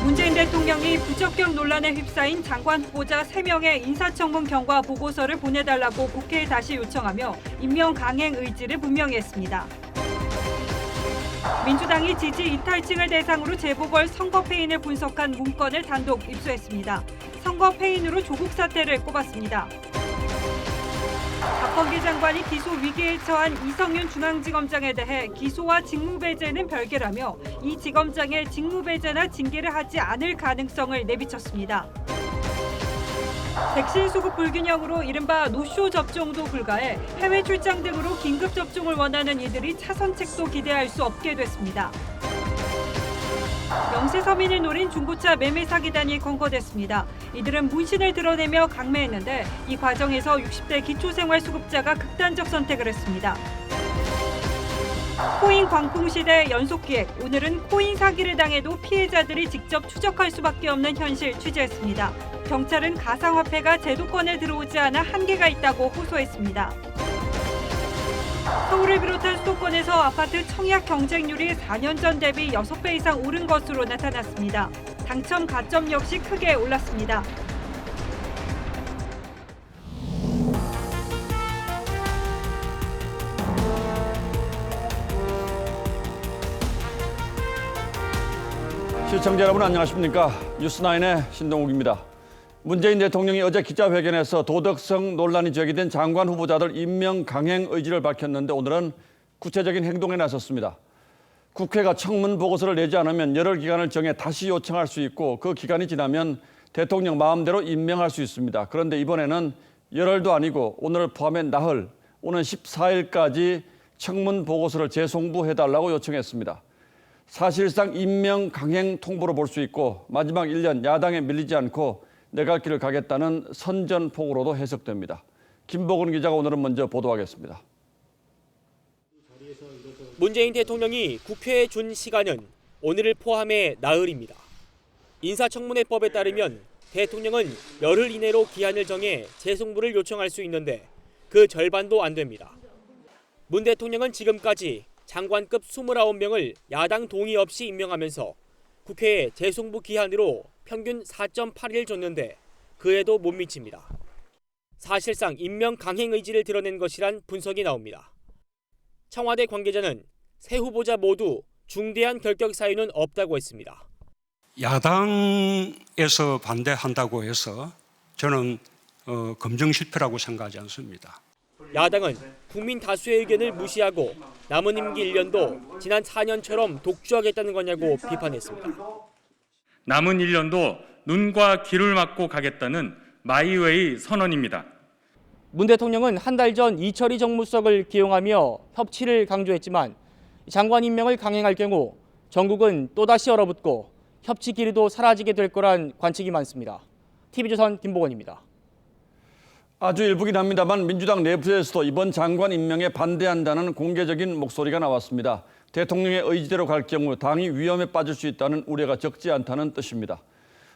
문재인 대통령이 부적격 논란에 휩싸인 장관 후보자 3명의 인사청문 경과 보고서를 보내달라고 국회에 다시 요청하며 임명 강행 의지를 분명히 했습니다. 민주당이 지지 이탈층을 대상으로 재보궐 선거 패인을 분석한 문건을 단독 입수했습니다. 선거 패인으로 조국 사태를 꼽았습니다. 박범계 장관이 기소 위기에 처한 이성윤 중앙지검장에 대해 기소와 직무배제는 별개라며 이 지검장의 직무배제나 징계를 하지 않을 가능성을 내비쳤습니다. 백신 수급 불균형으로 이른바 노쇼 접종도 불가해 해외 출장 등으로 긴급 접종을 원하는 이들이 차선책도 기대할 수 없게 됐습니다. 영세서민을 노린 중고차 매매 사기단이 검거됐습니다. 이들은 문신을 드러내며 강매했는데 이 과정에서 60대 기초생활수급자가 극단적 선택을 했습니다. 코인 광풍 시대 연속기획, 오늘은 코인 사기를 당해도 피해자들이 직접 추적할 수밖에 없는 현실 취재했습니다. 경찰은 가상화폐가 제도권에 들어오지 않아 한계가 있다고 호소했습니다. 서울을 비롯한 수도권에서 아파트 청약 경쟁률이 4년 전 대비 6배 이상 오른 것으로 나타났습니다. 당첨 가점 역시 크게 올랐습니다. 시청자 여러분 안녕하십니까? 뉴스9의 신동욱입니다. 문재인 대통령이 어제 기자회견에서 도덕성 논란이 제기된 장관 후보자들 임명 강행 의지를 밝혔는데 오늘은 구체적인 행동에 나섰습니다. 국회가 청문 보고서를 내지 않으면 열흘 기간을 정해 다시 요청할 수 있고 그 기간이 지나면 대통령 마음대로 임명할 수 있습니다. 그런데 이번에는 열흘도 아니고 오늘을 포함해 나흘, 오는 14일까지 청문 보고서를 재송부해달라고 요청했습니다. 사실상 임명 강행 통보로 볼 수 있고 마지막 1년 야당에 밀리지 않고 내 갈 길을 가겠다는 선전포고로도 해석됩니다. 김보근 기자가 오늘은 먼저 보도하겠습니다. 문재인 대통령이 국회에 준 시간은 오늘을 포함해 나흘입니다. 인사청문회법에 따르면 대통령은 열흘 이내로 기한을 정해 재송부를 요청할 수 있는데 그 절반도 안 됩니다. 문 대통령은 지금까지 장관급 29명을 야당 동의 없이 임명하면서 국회에 재송부 기한으로 평균 4.8일 줬는데 그에도 못 미칩니다. 사실상 임명 강행 의지를 드러낸 것이란 분석이 나옵니다. 청와대 관계자는 새 후보자 모두 중대한 결격 사유는 없다고 했습니다. 야당에서 반대한다고 해서 저는 검증 실패라고 생각하지 않습니다. 야당은 국민 다수의 의견을 무시하고 남은 임기 1년도 지난 4년처럼 독주하겠다는 거냐고 비판했습니다. 남은 1년도 눈과 귀를 막고 가겠다는 마이웨이 선언입니다. 문 대통령은 한 달 전 이철희 정무수석을 기용하며 협치를 강조했지만 장관 임명을 강행할 경우 전국은 또다시 얼어붙고 협치 기류도 사라지게 될 거란 관측이 많습니다. TV조선 김보건입니다. 아주 일부긴 합니다만 민주당 내부에서도 이번 장관 임명에 반대한다는 공개적인 목소리가 나왔습니다. 대통령의 의지대로 갈 경우 당이 위험에 빠질 수 있다는 우려가 적지 않다는 뜻입니다.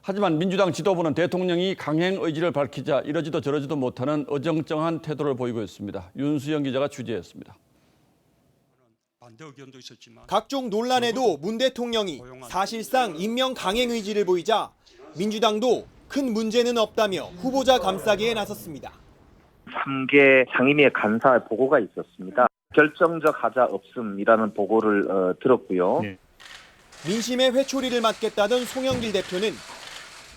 하지만 민주당 지도부는 대통령이 강행 의지를 밝히자 이러지도 저러지도 못하는 어정쩡한 태도를 보이고 있습니다. 윤수영 기자가 취재했습니다. 각종 논란에도 문 대통령이 사실상 임명 강행 의지를 보이자 민주당도 큰 문제는 없다며 후보자 감싸기에 나섰습니다. 3개 상임위의 간사 보고가 있었습니다. 결정적 하자 없음이라는 보고를 들었고요. 네. 민심의 회초리를 맡겠다던 송영길 대표는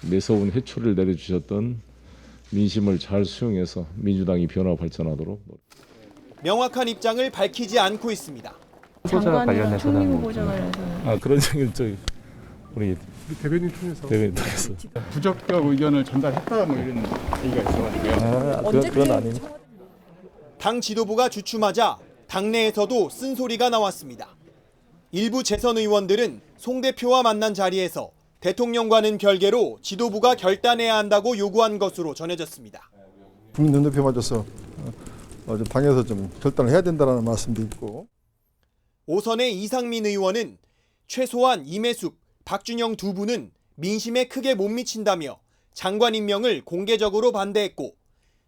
매서운 회초리를 내려주셨던 민심을 잘 수용해서 민주당이 변화 발전하도록. 명확한 입장을 밝히지 않고 있습니다. 후보자 관련해서는 후보자 관련해서는 그런 얘기는 우리 대변인 통해서 부적격 의견을 전달했다 이런 얘기가 있어가지고요. 그건 아닙니다. 당 지도부가 주춤하자 당내에서도 쓴소리가 나왔습니다. 일부 재선 의원들은 송 대표와 만난 자리에서 대통령과는 별개로 지도부가 결단해야 한다고 요구한 것으로 전해졌습니다. 국민 눈높이 맞춰서 당에서 좀 결단을 해야 된다는 말씀도 있고. 오선의 이상민 의원은 최소한 임혜숙, 박준영 두 분은 민심에 크게 못 미친다며 장관 임명을 공개적으로 반대했고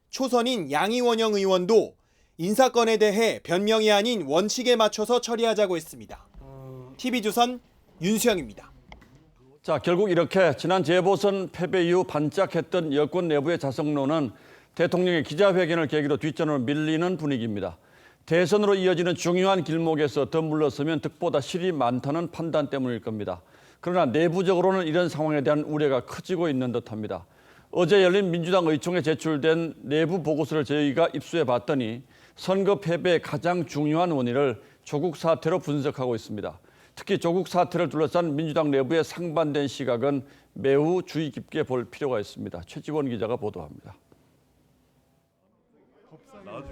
초선인 양이원영 의원도 인사건에 대해 변명이 아닌 원칙에 맞춰서 처리하자고 했습니다. TV조선 윤수영입니다. 자, 결국 이렇게 지난 재보선 패배 이후 반짝했던 여권 내부의 자성론은 대통령의 기자회견을 계기로 뒷전으로 밀리는 분위기입니다. 대선으로 이어지는 중요한 길목에서 더 물러서면 득보다 실이 많다는 판단 때문일 겁니다. 그러나 내부적으로는 이런 상황에 대한 우려가 커지고 있는 듯합니다. 어제 열린 민주당 의총에 제출된 내부 보고서를 저희가 입수해 봤더니 선거 패배의 가장 중요한 원인을 조국 사태로 분석하고 있습니다. 특히 조국 사태를 둘러싼 민주당 내부의 상반된 시각은 매우 주의 깊게 볼 필요가 있습니다. 최지원 기자가 보도합니다.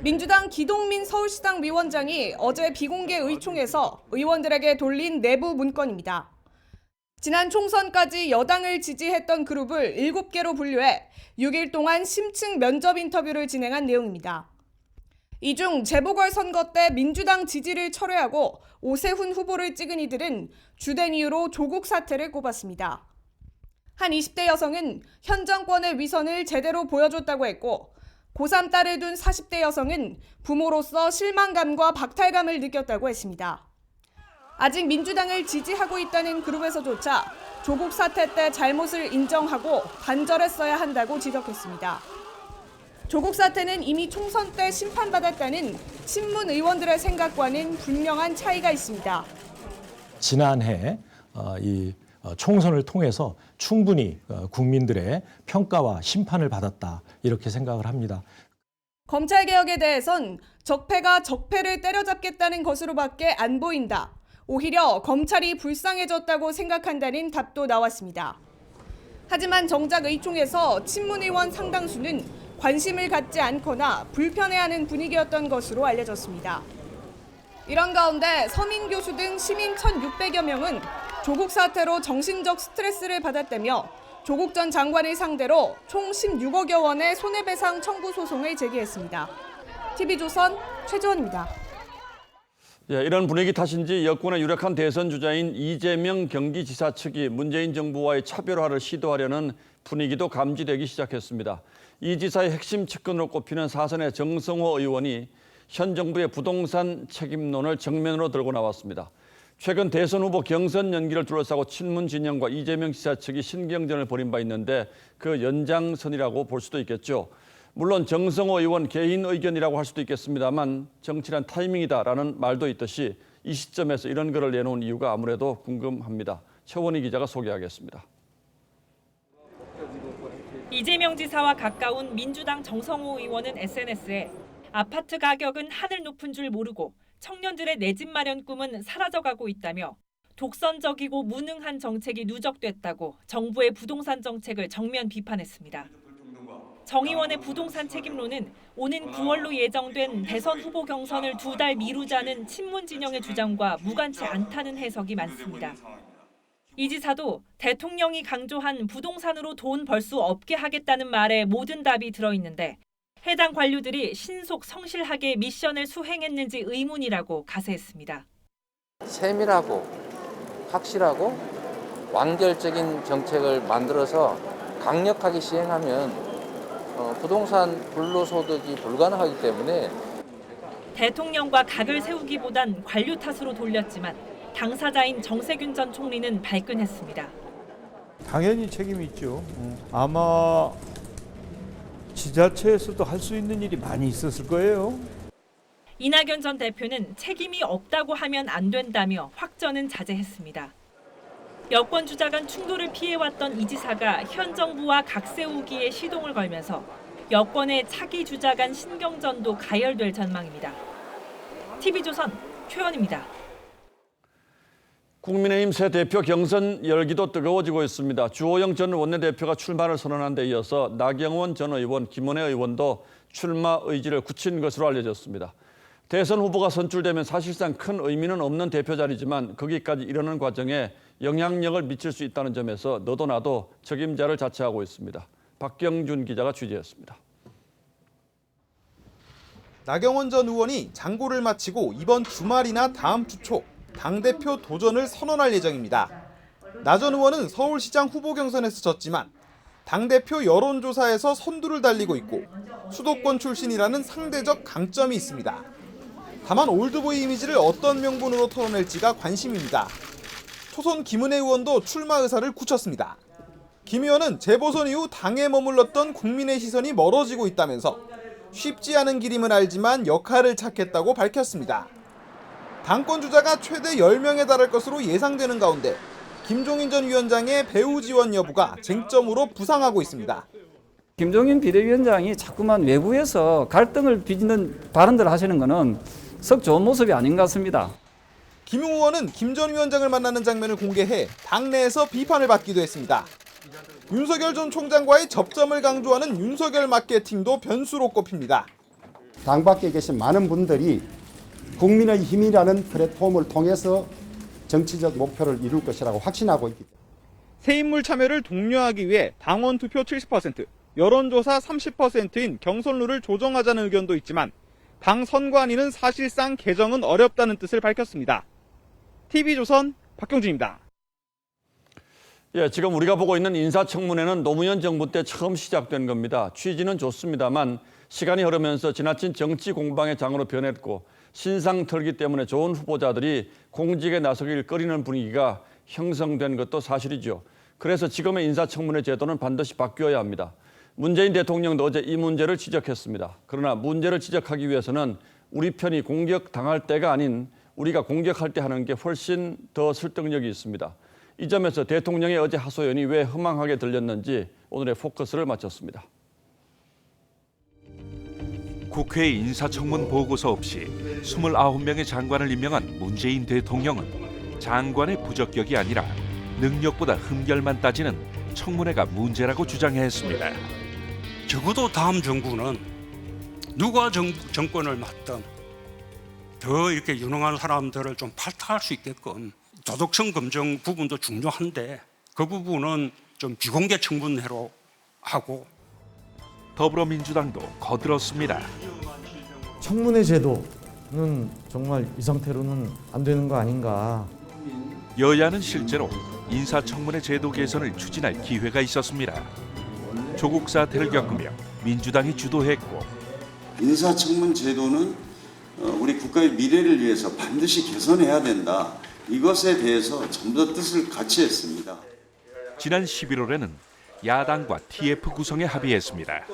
민주당 기동민 서울시당 위원장이 어제 비공개 의총에서 의원들에게 돌린 내부 문건입니다. 지난 총선까지 여당을 지지했던 그룹을 7개로 분류해 6일 동안 심층 면접 인터뷰를 진행한 내용입니다. 이 중 재보궐선거 때 민주당 지지를 철회하고 오세훈 후보를 찍은 이들은 주된 이유로 조국 사태를 꼽았습니다. 한 20대 여성은 현 정권의 위선을 제대로 보여줬다고 했고 고3 딸을 둔 40대 여성은 부모로서 실망감과 박탈감을 느꼈다고 했습니다. 아직 민주당을 지지하고 있다는 그룹에서조차 조국 사태 때 잘못을 인정하고 단절했어야 한다고 지적했습니다. 조국 사태는 이미 총선 때 심판받았다는 친문 의원들의 생각과는 분명한 차이가 있습니다. 지난해 이 총선을 통해서 충분히 국민들의 평가와 심판을 받았다 이렇게 생각을 합니다. 검찰개혁에 대해선 적폐가 적폐를 때려잡겠다는 것으로밖에 안 보인다. 오히려 검찰이 불쌍해졌다고 생각한다는 답도 나왔습니다. 하지만 정작 의총에서 친문 의원 상당수는 관심을 갖지 않거나 불편해하는 분위기였던 것으로 알려졌습니다. 이런 가운데 서민 교수 등 시민 1,600여 명은 조국 사태로 정신적 스트레스를 받았다며 조국 전 장관을 상대로 총 16억여 원의 손해배상 청구 소송을 제기했습니다. TV조선 최지원입니다. 이런 분위기 탓인지 여권의 유력한 대선 주자인 이재명 경기지사 측이 문재인 정부와의 차별화를 시도하려는 분위기도 감지되기 시작했습니다. 이 지사의 핵심 측근으로 꼽히는 사선의 정성호 의원이 현 정부의 부동산 책임론을 정면으로 들고 나왔습니다. 최근 대선 후보 경선 연기를 둘러싸고 친문 진영과 이재명 지사 측이 신경전을 벌인 바 있는데 그 연장선이라고 볼 수도 있겠죠. 물론 정성호 의원 개인 의견이라고 할 수도 있겠습니다만 정치란 타이밍이다라는 말도 있듯이 이 시점에서 이런 글을 내놓은 이유가 아무래도 궁금합니다. 최원희 기자가 소개하겠습니다. 이재명 지사와 가까운 민주당 정성호 의원은 SNS에 아파트 가격은 하늘 높은 줄 모르고 청년들의 내 집 마련 꿈은 사라져가고 있다며 독선적이고 무능한 정책이 누적됐다고 정부의 부동산 정책을 정면 비판했습니다. 정 의원의 부동산 책임론은 오는 9월로 예정된 대선 후보 경선을 2달 미루자는 친문 진영의 주장과 무관치 않다는 해석이 많습니다. 이 지사도 대통령이 강조한 부동산으로 돈 벌 수 없게 하겠다는 말에 모든 답이 들어있는데 해당 관료들이 신속 성실하게 미션을 수행했는지 의문이라고 가세했습니다. 세밀하고 확실하고 완결적인 정책을 만들어서 강력하게 시행하면 부동산 불로소득이 불가능하기 때문에 대통령과 각을 세우기보단 관료 탓으로 돌렸지만 당사자인 정세균 전 총리는 발끈했습니다. 당연히 책임이 있죠. 아마 지자체에서도 할 수 있는 일이 많이 있었을 거예요. 이낙연 전 대표는 책임이 없다고 하면 안 된다며 확전은 자제했습니다. 여권 주자 간 충돌을 피해왔던 이 지사가 현 정부와 각 세우기에 시동을 걸면서 여권의 차기 주자 간 신경전도 가열될 전망입니다. TV조선 최원입니다. 국민의힘 새 대표 경선 열기도 뜨거워지고 있습니다. 주호영 전 원내대표가 출마를 선언한 데 이어서 나경원 전 의원, 김원혜 의원도 출마 의지를 굳힌 것으로 알려졌습니다. 대선 후보가 선출되면 사실상 큰 의미는 없는 대표 자리지만 거기까지 이르는 과정에 영향력을 미칠 수 있다는 점에서 너도 나도 적임자를 자처하고 있습니다. 박경준 기자가 취재했습니다. 나경원 전 의원이 장고를 마치고 이번 주말이나 다음 주 초 당대표 도전을 선언할 예정입니다. 나 전 의원은 서울시장 후보 경선에서 졌지만 당대표 여론조사에서 선두를 달리고 있고 수도권 출신이라는 상대적 강점이 있습니다. 다만 올드보이 이미지를 어떤 명분으로 털어낼지가 관심입니다. 초선 김은혜 의원도 출마 의사를 굳혔습니다. 김 의원은 재보선 이후 당에 머물렀던 국민의 시선이 멀어지고 있다면서 쉽지 않은 길임은 알지만 역할을 찾겠다고 밝혔습니다. 당권 주자가 최대 10명에 달할 것으로 예상되는 가운데 김종인 전 위원장의 배후 지원 여부가 쟁점으로 부상하고 있습니다. 김종인 비대위원장이 자꾸만 외부에서 갈등을 빚는 발언들을 하시는 것은 썩 좋은 모습이 아닌 것 같습니다. 김웅 의원은 김 전 위원장을 만나는 장면을 공개해 당내에서 비판을 받기도 했습니다. 윤석열 전 총장과의 접점을 강조하는 윤석열 마케팅도 변수로 꼽힙니다. 당 밖에 계신 많은 분들이 국민의 힘이라는 플랫폼을 통해서 정치적 목표를 이룰 것이라고 확신하고 있기 때문에 새 인물 참여를 독려하기 위해 당원 투표 70%, 여론조사 30%인 경선룰을 조정하자는 의견도 있지만 당 선관위는 사실상 개정은 어렵다는 뜻을 밝혔습니다. TV조선 박경준입니다. 예, 지금 우리가 보고 있는 인사청문회는 노무현 정부 때 처음 시작된 겁니다. 취지는 좋습니다만 시간이 흐르면서 지나친 정치 공방의 장으로 변했고 신상 털기 때문에 좋은 후보자들이 공직에 나서길 꺼리는 분위기가 형성된 것도 사실이죠. 그래서 지금의 인사청문회 제도는 반드시 바뀌어야 합니다. 문재인 대통령도 어제 이 문제를 지적했습니다. 그러나 문제를 지적하기 위해서는 우리 편이 공격당할 때가 아닌 우리가 공격할 때 하는 게 훨씬 더 설득력이 있습니다. 이 점에서 대통령의 어제 하소연이 왜 허망하게 들렸는지 오늘의 포커스를 마쳤습니다. 국회 인사청문 보고서 없이 29명의 장관을 임명한 문재인 대통령은 장관의 부적격이 아니라 능력보다 흠결만 따지는 청문회가 문제라고 주장했습니다. 적어도 다음 정부는 누가 정권을 맡든 더 이렇게 유능한 사람들을 좀 발탁할 수 있게끔 도덕성 검증 부분도 중요한데 그 부분은 좀 비공개 청문회로 하고. 더불어민주당도 거들었습니다. 청문회 제도는 정말 이 상태로는 안 되는 거 아닌가. 여야는 실제로 인사청문회 제도 개선을 추진할 기회가 있었습니다. 조국 사태를 겪으며 민주당이 주도했고 인사청문 제도는 우리 국가의 미래를 위해서 반드시 개선해야 된다. 이것에 대해서 전부 다 뜻을 같이 했습니다. 지난 11월에는 야당과 TF 구성에 합의했습니다.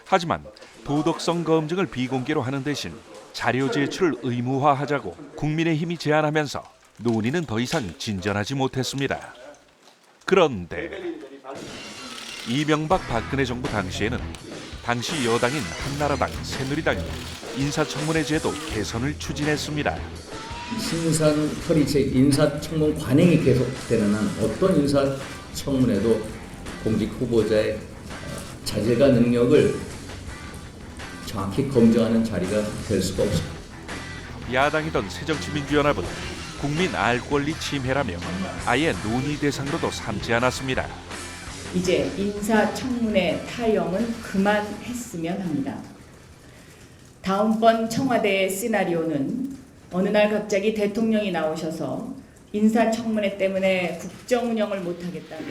하지만 도덕성 검증을 비공개로 하는 대신 자료 제출을 의무화하자고 국민의힘이 제안하면서 논의는 더 이상 진전하지 못했습니다. 그런데 이명박 박근혜 정부 당시에는 당시 여당인 한나라당, 새누리당이 인사청문회 제도 개선을 추진했습니다. 신선 허리책 인사청문 관행이 계속되는 한 어떤 인사청문회도 공직 후보자의 자질과 능력을 정확히 검증하는 자리가 될 수가 없습니다. 야당이던 새정치민주연합은 국민 알 권리 침해라며 아예 논의 대상으로도 삼지 않았습니다. 이제 인사청문회 타령은 그만했으면 합니다. 다음번 청와대의 시나리오는 어느 날 갑자기 대통령이 나오셔서 인사청문회 때문에 국정 운영을 못하겠다고.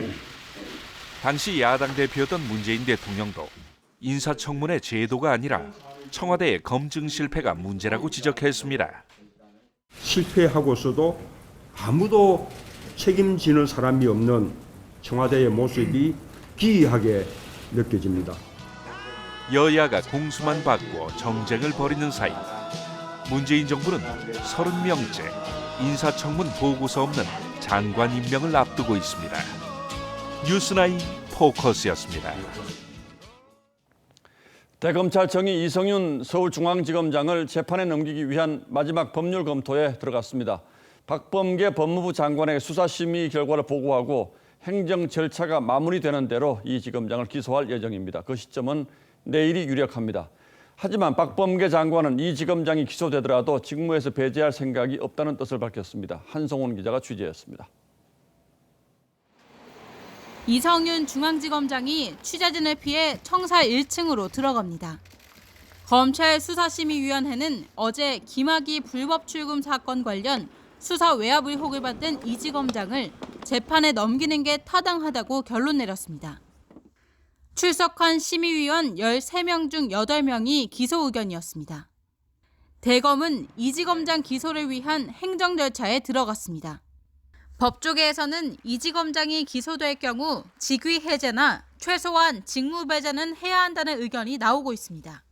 당시 야당 대표였던 문재인 대통령도 인사청문회 제도가 아니라 청와대의 검증 실패가 문제라고 지적했습니다. 실패하고서도 아무도 책임지는 사람이 없는 청와대의 모습이 기이하게 느껴집니다. 여야가 공수만 받고 정쟁을 벌이는 사이 문재인 정부는 30명째 인사청문 보고서 없는 장관 임명을 앞두고 있습니다. 뉴스9 포커스였습니다. 대검찰청이 이성윤 서울중앙지검장을 재판에 넘기기 위한 마지막 법률 검토에 들어갔습니다. 박범계 법무부 장관에게 수사심의 결과를 보고하고 행정 절차가 마무리되는 대로 이 지검장을 기소할 예정입니다. 그 시점은 내일이 유력합니다. 하지만 박범계 장관은 이 지검장이 기소되더라도 직무에서 배제할 생각이 없다는 뜻을 밝혔습니다. 한송훈 기자가 취재했습니다. 이성윤 중앙지검장이 취재진을 피해 청사 1층으로 들어갑니다. 검찰 수사심의위원회는 어제 김학의 불법 출금 사건 관련 수사 외압 의혹을 받은 이 지검장을 재판에 넘기는 게 타당하다고 결론 내렸습니다. 출석한 심의위원 13명 중 8명이 기소 의견이었습니다. 대검은 이 지검장 기소를 위한 행정 절차에 들어갔습니다. 법조계에서는 이지검장이 기소될 경우 직위 해제나 최소한 직무 배제는 해야 한다는 의견이 나오고 있습니다.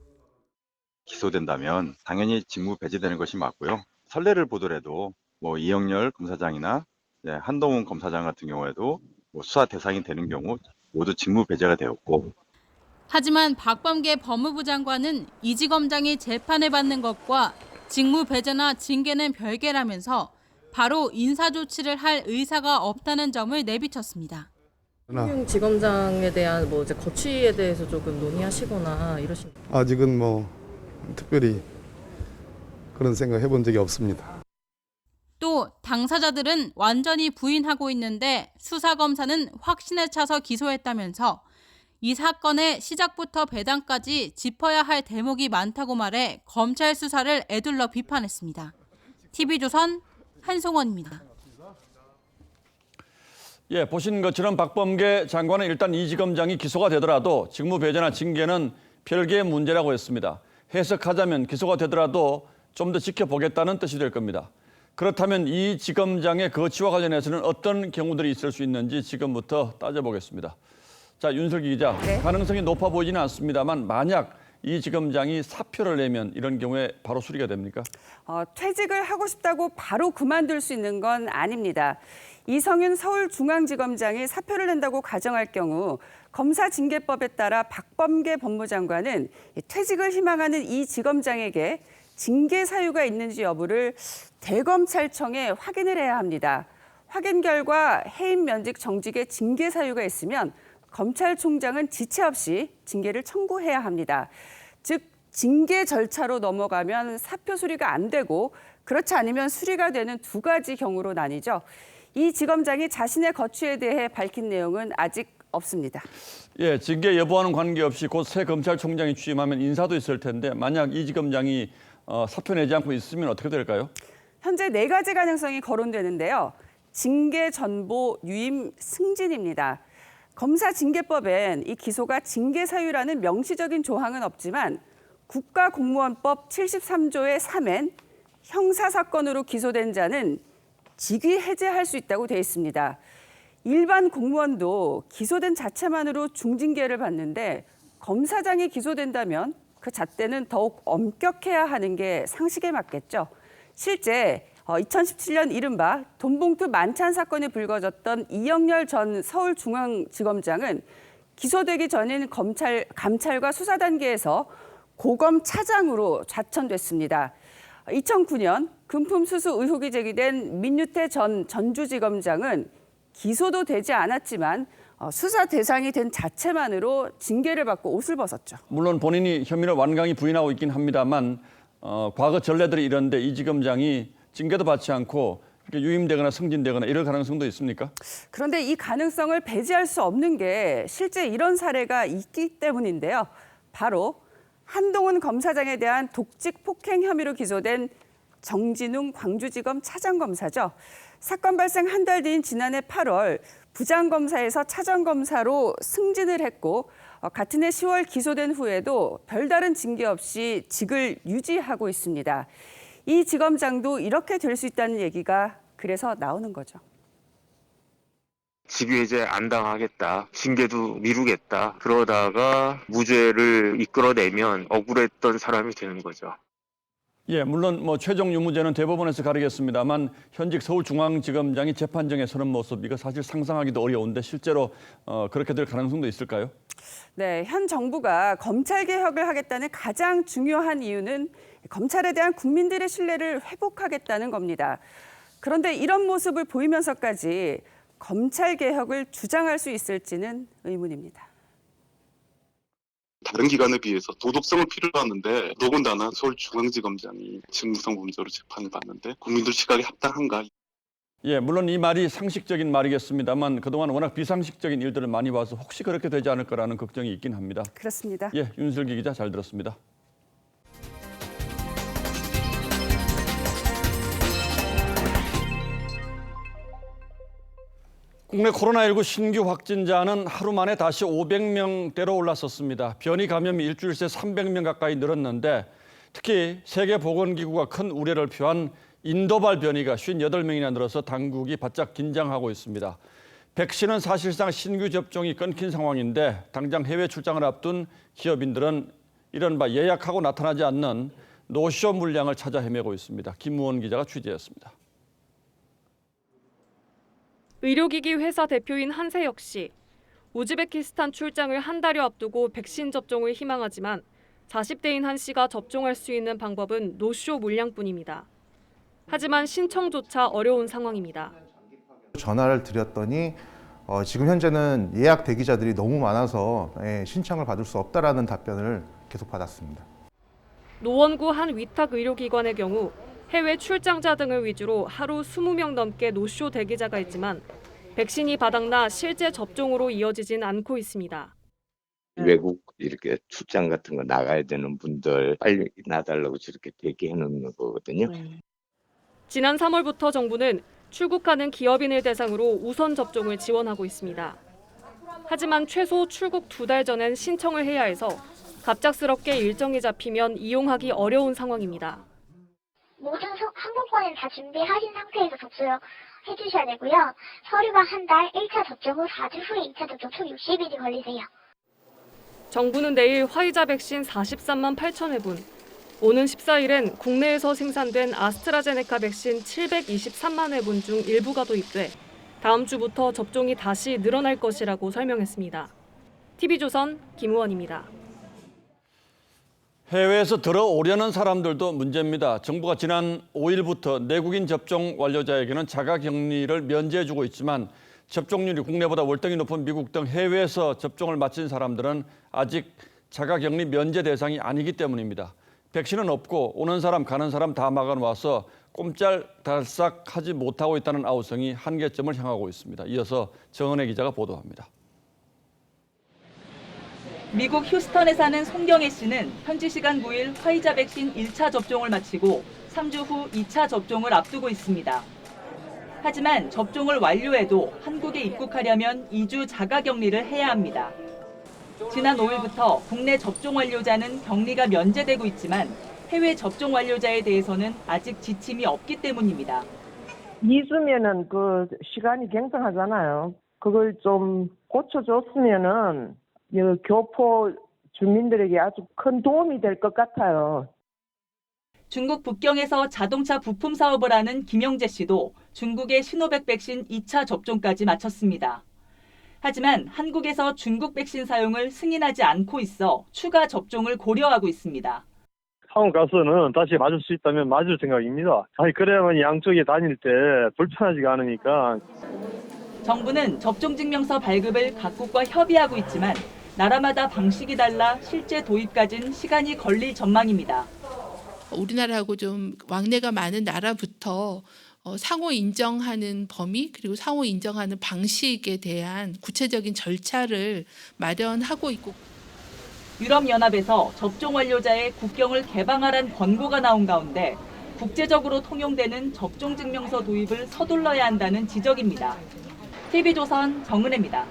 기소된다면 당연히 직무 배제되는 것이 맞고요. 선례를 보더라도 이영렬 검사장이나 한동훈 검사장 같은 경우에도 수사 대상이 되는 경우 모두 직무 배제가 되었고. 하지만 박범계 법무부 장관은 이지검장이 재판을 받는 것과 직무 배제나 징계는 별개라면서 바로 인사조치를 할 의사가 없다는 점을 내비쳤습니다. 홍윤 지검장에 대한 이제 거취에 대해서 조금 논의하시거나 이러신? 아직은 특별히 그런 생각 해본 적이 없습니다. 또 당사자들은 완전히 부인하고 있는데 수사검사는 확신에 차서 기소했다면서 이 사건의 시작부터 배당까지 짚어야 할 대목이 많다고 말해 검찰 수사를 에둘러 비판했습니다. TV조선 한송원입니다. 예, 보신 것처럼 박범계 장관은 일단 이지검장이 기소가 되더라도 직무 배제나 징계는 별개의 문제라고 했습니다. 해석하자면 기소가 되더라도 좀 더 지켜보겠다는 뜻이 될 겁니다. 그렇다면 이 지검장의 거취와 관련해서는 어떤 경우들이 있을 수 있는지 지금부터 따져보겠습니다. 자, 윤슬기 기자, 가능성이 높아 보이지는 않습니다만 만약 이 지검장이 사표를 내면 이런 경우에 바로 수리가 됩니까? 퇴직을 하고 싶다고 바로 그만둘 수 있는 건 아닙니다. 이성윤 서울중앙지검장이 사표를 낸다고 가정할 경우 검사징계법에 따라 박범계 법무장관은 퇴직을 희망하는 이 지검장에게 징계 사유가 있는지 여부를 대검찰청에 확인을 해야 합니다. 확인 결과 해임 면직 정직의 징계 사유가 있으면 검찰총장은 지체 없이 징계를 청구해야 합니다. 즉 징계 절차로 넘어가면 사표 수리가 안 되고 그렇지 않으면 수리가 되는 두 가지 경우로 나뉘죠. 이 지검장이 자신의 거취에 대해 밝힌 내용은 아직 없습니다. 예, 징계 여부와는 관계없이 곧 새 검찰총장이 취임하면 인사도 있을 텐데 만약 이 지검장이 사표 내지 않고 있으면 어떻게 될까요? 현재 4가지 가능성이 거론되는데요. 징계 전보 유임 승진입니다. 검사징계법엔 이 기소가 징계 사유라는 명시적인 조항은 없지만 국가공무원법 73조의 3엔 형사사건으로 기소된 자는 직위 해제할 수 있다고 되어 있습니다. 일반 공무원도 기소된 자체만으로 중징계를 받는데 검사장이 기소된다면 그 잣대는 더욱 엄격해야 하는 게 상식에 맞겠죠. 실제 2017년 이른바 돈봉투 만찬 사건이 불거졌던 이영렬 전 서울중앙지검장은 기소되기 전인 감찰과 수사 단계에서 고검 차장으로 좌천됐습니다. 2009년 금품 수수 의혹이 제기된 민유태 전 전주지검장은 기소도 되지 않았지만 수사 대상이 된 자체만으로 징계를 받고 옷을 벗었죠. 물론 본인이 혐의를 완강히 부인하고 있긴 합니다만 과거 전례들이 이런데 이 지검장이 징계도 받지 않고 유임되거나 승진되거나 이럴 가능성도 있습니까? 그런데 이 가능성을 배제할 수 없는 게 실제 이런 사례가 있기 때문인데요. 바로 한동훈 검사장에 대한 독직 폭행 혐의로 기소된 정진웅 광주지검 차장검사죠. 사건 발생 한 달 뒤인 지난해 8월 부장검사에서 차장검사로 승진을 했고 같은 해 10월 기소된 후에도 별다른 징계 없이 직을 유지하고 있습니다. 이 지검장도 이렇게 될 수 있다는 얘기가 그래서 나오는 거죠. 직위해제 안 당하겠다, 징계도 미루겠다, 그러다가 무죄를 이끌어내면 억울했던 사람이 되는 거죠. 예, 물론 최종 유무죄는 대법원에서 가리겠습니다만 현직 서울중앙지검장이 재판정에 서는 모습 이거 사실 상상하기도 어려운데 실제로 그렇게 될 가능성도 있을까요? 네, 현 정부가 검찰 개혁을 하겠다는 가장 중요한 이유는 검찰에 대한 국민들의 신뢰를 회복하겠다는 겁니다. 그런데 이런 모습을 보이면서까지 검찰 개혁을 주장할 수 있을지는 의문입니다. 다른 기관에 비해서 도덕성을 필요로 하는데 더군다나 서울중앙지검장이 직무상 범죄로 재판을 받는데 국민들 시각에 합당한가? 예, 물론 이 말이 상식적인 말이겠습니다만 그동안 워낙 비상식적인 일들을 많이 봐서 혹시 그렇게 되지 않을 거라는 걱정이 있긴 합니다. 그렇습니다. 예, 윤슬기 기자 잘 들었습니다. 국내 코로나19 신규 확진자는 하루 만에 다시 500명대로 올랐었습니다. 변이 감염이 일주일 새 300명 가까이 늘었는데 특히 세계보건기구가 큰 우려를 표한 인도발 변이가 58명이나 늘어서 당국이 바짝 긴장하고 있습니다. 백신은 사실상 신규 접종이 끊긴 상황인데 당장 해외 출장을 앞둔 기업인들은 이른바 예약하고 나타나지 않는 노쇼 물량을 찾아 헤매고 있습니다. 김무원 기자가 취재했습니다. 의료기기 회사 대표인 한세혁 씨. 우즈베키스탄 출장을 한 달여 앞두고 백신 접종을 희망하지만 40대인 한 씨가 접종할 수 있는 방법은 노쇼 물량뿐입니다. 하지만 신청조차 어려운 상황입니다. 전화를 드렸더니 지금 현재는 예약 대기자들이 너무 많아서 신청을 받을 수 없다라는 답변을 계속 받았습니다. 노원구 한 위탁 의료기관의 경우 해외 출장자 등을 위주로 하루 20명 넘게 노쇼 대기자가 있지만 백신이 바닥나 실제 접종으로 이어지진 않고 있습니다. 외국 이렇게 출장 같은 거 나가야 되는 분들 빨리 나달라고 저렇게 대기해 놓는 거거든요. 지난 3월부터 정부는 출국하는 기업인을 대상으로 우선 접종을 지원하고 있습니다. 하지만 최소 출국 2달 전엔 신청을 해야 해서 갑작스럽게 일정이 잡히면 이용하기 어려운 상황입니다. 모든 항공권은 다 준비하신 상태에서 접수해 주셔야 되고요. 서류가 한 달, 1차 접종 후 4주 후에 2차 접종 총 60일이 걸리세요. 정부는 내일 화이자 백신 43만 8천 회분, 오는 14일엔 국내에서 생산된 아스트라제네카 백신 723만 회분 중 일부가 도입돼 다음 주부터 접종이 다시 늘어날 것이라고 설명했습니다. TV조선 김우원입니다. 해외에서 들어오려는 사람들도 문제입니다. 정부가 지난 5일부터 내국인 접종 완료자에게는 자가격리를 면제해주고 있지만 접종률이 국내보다 월등히 높은 미국 등 해외에서 접종을 마친 사람들은 아직 자가격리 면제 대상이 아니기 때문입니다. 백신은 없고 오는 사람 가는 사람 다 막아놓아서 꼼짝달싹하지 못하고 있다는 아우성이 한계점을 향하고 있습니다. 이어서 정은혜 기자가 보도합니다. 미국 휴스턴에 사는 송경애 씨는 현지 시간 9일 화이자 백신 1차 접종을 마치고 3주 후 2차 접종을 앞두고 있습니다. 하지만 접종을 완료해도 한국에 입국하려면 2주 자가격리를 해야 합니다. 지난 5일부터 국내 접종 완료자는 격리가 면제되고 있지만 해외 접종 완료자에 대해서는 아직 지침이 없기 때문입니다. 2주면은 그 시간이 굉장하잖아요. 그걸 좀 고쳐줬으면은 교포 주민들에게 아주 큰 도움이 될 것 같아요. 중국 북경에서 자동차 부품 사업을 하는 김영재 씨도 중국의 시노백 백신 2차 접종까지 마쳤습니다. 하지만 한국에서 중국 백신 사용을 승인하지 않고 있어 추가 접종을 고려하고 있습니다. 한국 가서는 다시 맞을 수 있다면 맞을 생각입니다. 그래야만 양쪽에 다닐 때 불편하지가 않으니까. 정부는 접종증명서 발급을 각국과 협의하고 있지만 나라마다 방식이 달라 실제 도입까지는 시간이 걸릴 전망입니다. 우리나라하고 좀 왕래가 많은 나라부터 상호 인정하는 범위 그리고 상호 인정하는 방식에 대한 구체적인 절차를 마련하고 있고 유럽연합에서 접종 완료자의 국경을 개방하란 권고가 나온 가운데 국제적으로 통용되는 접종증명서 도입을 서둘러야 한다는 지적입니다. TV조선 정은혜입니다.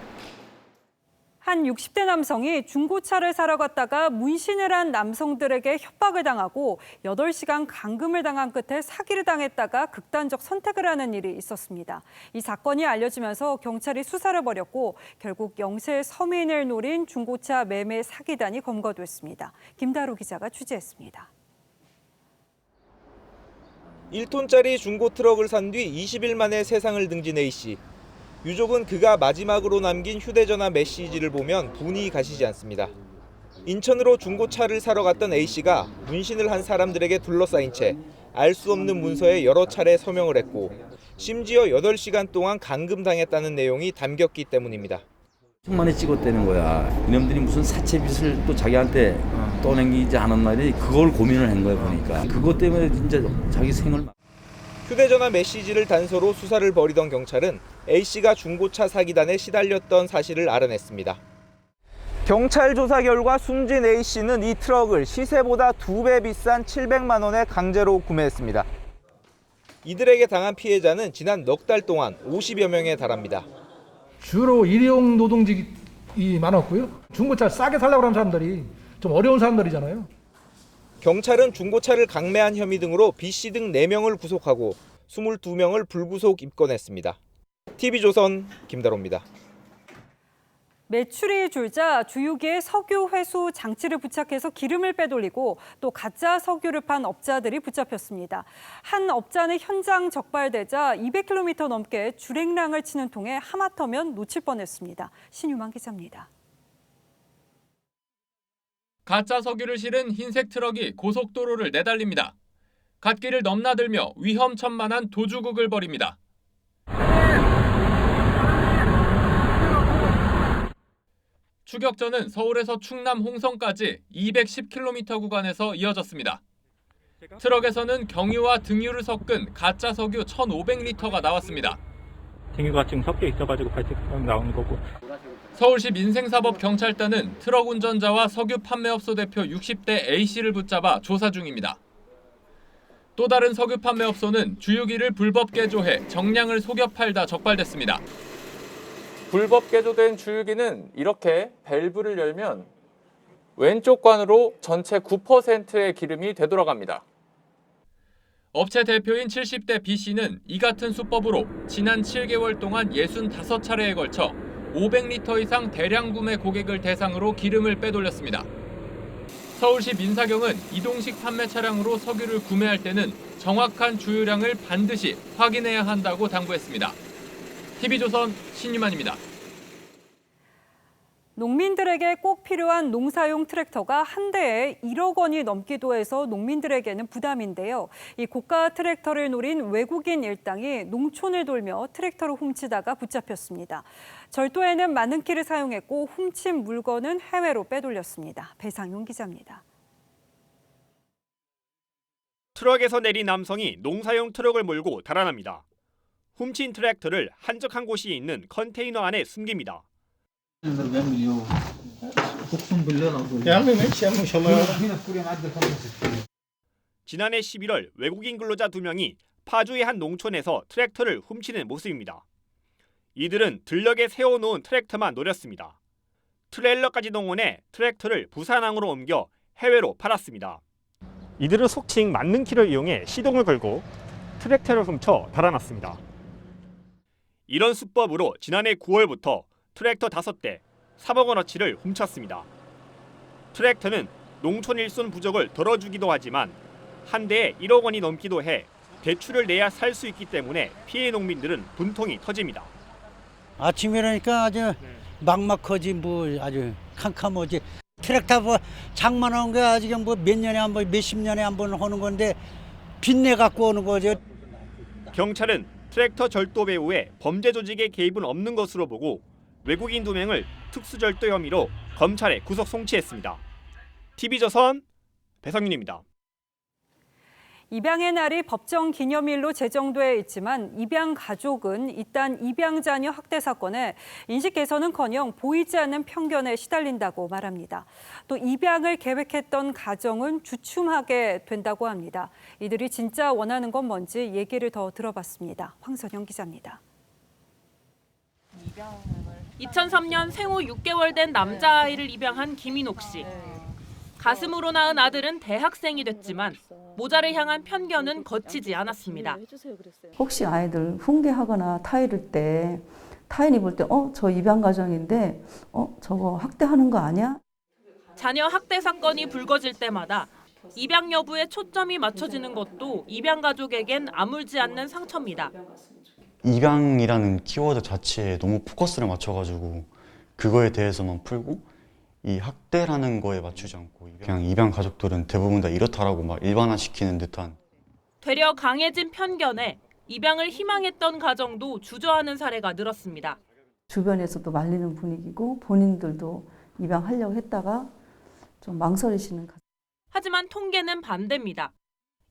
한 60대 남성이 중고차를 사러 갔다가 문신을 한 남성들에게 협박을 당하고 8시간 감금을 당한 끝에 사기를 당했다가 극단적 선택을 하는 일이 있었습니다. 이 사건이 알려지면서 경찰이 수사를 벌였고 결국 영세 서민을 노린 중고차 매매 사기단이 검거됐습니다. 김다루 기자가 취재했습니다. 1톤짜리 중고 트럭을 산 뒤 20일 만에 세상을 등진 A씨. 유족은 그가 마지막으로 남긴 휴대전화 메시지를 보면 분이 가시지 않습니다. 인천으로 중고차를 사러 갔던 A씨가 문신을 한 사람들에게 둘러싸인 채 알 수 없는 문서에 여러 차례 서명을 했고 심지어 8시간 동안 감금당했다는 내용이 담겼기 때문입니다. 천만에 찍었다는 거야. 이놈들이 무슨 사채빚을 또 자기한테 떠넘기지 않았나 그걸 고민을 한 거야 보니까. 그것 때문에 진짜 자기 생을 휴대전화 메시지를 단서로 수사를 벌이던 경찰은 A씨가 중고차 사기단에 시달렸던 사실을 알아냈습니다. 경찰 조사 결과 숨진 A씨는 이 트럭을 시세보다 2배 비싼 700만 원에 강제로 구매했습니다. 이들에게 당한 피해자는 지난 넉 달 동안 50여 명에 달합니다. 주로 일용 노동직이 많았고요. 중고차 싸게 살려고 하는 사람들이 좀 어려운 사람들이잖아요. 경찰은 중고차를 강매한 혐의 등으로 B씨 등 4명을 구속하고 22명을 불구속 입건했습니다. TV조선 김다로입니다. 매출이 줄자 주유기에 석유 회수 장치를 부착해서 기름을 빼돌리고 또 가짜 석유를 판 업자들이 붙잡혔습니다. 한 업자는 현장 적발되자 200km 넘게 주행량을 치는 통에 하마터면 놓칠 뻔했습니다. 신유만 기자입니다. 가짜 석유를 실은 흰색 트럭이 고속도로를 내달립니다. 갓길을 넘나들며 위험천만한 도주극을 벌입니다. 추격전은 서울에서 충남 홍성까지 210km 구간에서 이어졌습니다. 트럭에서는 경유와 등유를 섞은 가짜 석유 1,500리터가 나왔습니다. 등유가 지금 섞여 있어가지고 발생 나오는 거고. 서울시 민생사법경찰단은 트럭 운전자와 석유 판매업소 대표 60대 A씨를 붙잡아 조사 중입니다. 또 다른 석유 판매업소는 주유기를 불법 개조해 정량을 속여 팔다 적발됐습니다. 불법 개조된 주유기는 이렇게 밸브를 열면 왼쪽 관으로 전체 9%의 기름이 되돌아갑니다. 업체 대표인 70대 B씨는 이 같은 수법으로 지난 7개월 동안 65차례에 걸쳐 500리터 이상 대량 구매 고객을 대상으로 기름을 빼돌렸습니다. 서울시 민사경은 이동식 판매 차량으로 석유를 구매할 때는 정확한 주유량을 반드시 확인해야 한다고 당부했습니다. TV조선 신유만입니다. 농민들에게 꼭 필요한 농사용 트랙터가 한 대에 1억 원이 넘기도 해서 농민들에게는 부담인데요. 이 고가 트랙터를 노린 외국인 일당이 농촌을 돌며 트랙터를 훔치다가 붙잡혔습니다. 절도에는 많은 키를 사용했고 훔친 물건은 해외로 빼돌렸습니다. 배상용 기자입니다. 트럭에서 내린 남성이 농사용 트럭을 몰고 달아납니다. 훔친 트랙터를 한적한 곳이 있는 컨테이너 안에 숨깁니다. 지난해 11월 외국인 근로자 2명이 파주의 한 농촌에서 트랙터를 훔치는 모습입니다. 이들은 들녘에 세워놓은 트랙터만 노렸습니다. 트레일러까지 동원해 트랙터를 부산항으로 옮겨 해외로 팔았습니다. 이들은 속칭 맞는 키를 이용해 시동을 걸고 트랙터를 훔쳐 달아났습니다. 이런 수법으로 지난해 9월부터 트랙터 5대, 3억 원어치를 훔쳤습니다. 트랙터는 농촌 일손 부족을 덜어주기도 하지만 한 대에 1억 원이 넘기도 해 대출을 내야 살 수 있기 때문에 피해 농민들은 분통이 터집니다. 아침에 일어나니까 아주 막막하지 뭐 아주 캄캄하지. 트랙터 뭐 장만한 게 아직 뭐 몇 년에 한 번, 몇십 년에 한 번 하는 건데 빚내 갖고 오는 거죠. 경찰은 트랙터 절도 배후에 범죄 조직의 개입은 없는 것으로 보고 외국인 2명을 특수절도 혐의로 검찰에 구속 송치했습니다. TV조선 배성윤입니다. 입양의 날이 법정 기념일로 제정돼 있지만 입양 가족은 일단 입양 자녀 학대 사건에 인식 개선은커녕 보이지 않는 편견에 시달린다고 말합니다. 또 입양을 계획했던 가정은 주춤하게 된다고 합니다. 이들이 진짜 원하는 건 뭔지 얘기를 더 들어봤습니다. 황선영 기자입니다. 2003년 생후 6개월 된 남자아이를 입양한 김인옥 씨. 가슴으로 낳은 아들은 대학생이 됐지만 모자를 향한 편견은 거치지 않았습니다. 혹시 아이들 훈계하거나 타이를 때 타인이 볼 때 저 입양 가정인데 저거 학대하는 거 아니야? 자녀 학대 사건이 불거질 때마다 입양 여부에 초점이 맞춰지는 것도 입양 가족에겐 아물지 않는 상처입니다. 입양이라는 키워드 자체에 너무 포커스를 맞춰가지고 그거에 대해서만 풀고 이 학대라는 거에 맞추지 않고 그냥 입양 가족들은 대부분 다 이렇다라고 막 일반화시키는 듯한. 되려 강해진 편견에 입양을 희망했던 가정도 주저하는 사례가 늘었습니다. 주변에서도 말리는 분위기고 본인들도 입양하려고 했다가 좀 망설이시는 가정. 하지만 통계는 반대입니다.